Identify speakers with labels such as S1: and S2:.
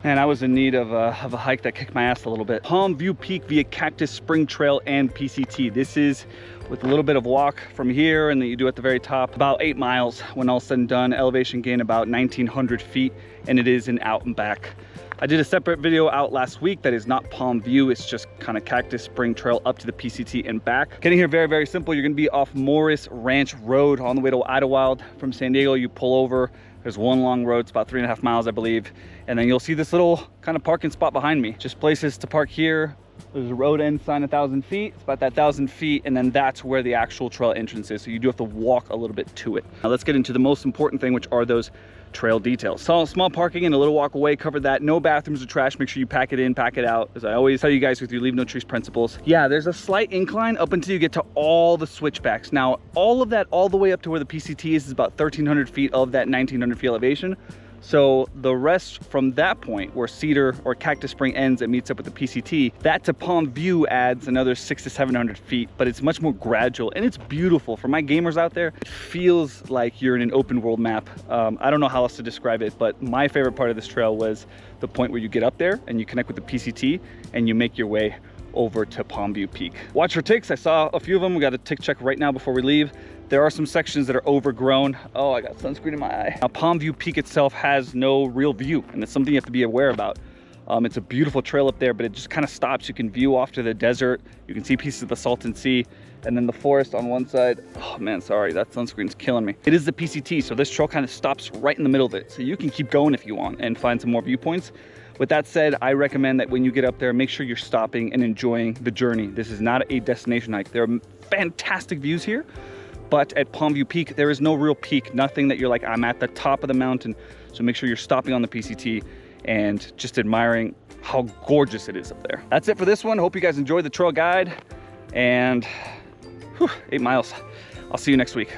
S1: Man, I was in need of a hike that kicked my ass a little bit. Palm View Peak via Cactus Spring Trail and PCT. This is with a little bit of walk from here, and then you do at the very top, about 8 miles when all said and done. Elevation gain about 1,900 feet, and it is an out and back. I did a separate video out last week that is not Palm View, it's just kind of Cactus Spring Trail up to the PCT and back. Getting here very, very simple. You're gonna be off Morris Ranch Road on the way to 𝐦𝐤𝐤𝐿. From San Diego, you pull over. There's one long road, it's about 3.5 miles, I believe. And then you'll see this little kind of parking spot behind me. Just places to park here. There's a road end sign 1,000 feet. It's about that 1,000 feet, and then that's where the actual trail entrance is. So you do have to walk a little bit to it. Now let's get into the most important thing, which are those trail details. So small parking and a little walk away, covered that. No bathrooms or trash. Make sure you pack it in, pack it out. As I always tell you guys with your leave no trace principles. Yeah, there's a slight incline up until you get to all the switchbacks. Now, all of that, all the way up to where the PCT is about 1,300 feet of that 1,900 feet elevation. So the rest from that point where Cedar or Cactus Spring ends and meets up with the PCT, that to Palm View adds another 600 to 700 feet, but it's much more gradual and it's beautiful. For my gamers out there, it feels like you're in an open world map. I don't know how else to describe it, but my favorite part of this trail was the point where you get up there and you connect with the PCT and you make your way over to Palm View Peak. Watch for ticks. I saw a few of them. We got a tick check right now before we leave. There are some sections that are overgrown. Oh, I got sunscreen in my eye. Now, Palm View Peak itself has no real view, and it's something you have to be aware about. It's a beautiful trail up there, but it just kind of stops. You can view off to the desert. You can see pieces of the Salton Sea, and then the forest on one side. Oh man, sorry, that sunscreen's killing me. It is the PCT, so this trail kind of stops right in the middle of it. So you can keep going if you want and find some more viewpoints. With that said, I recommend that when you get up there, make sure you're stopping and enjoying the journey. This is not a destination hike. There are fantastic views here, but at Palm View Peak, there is no real peak, nothing that you're like, I'm at the top of the mountain. So make sure you're stopping on the PCT and just admiring how gorgeous it is up there. That's it for this one. Hope you guys enjoyed the trail guide, and 8 miles. I'll see you next week.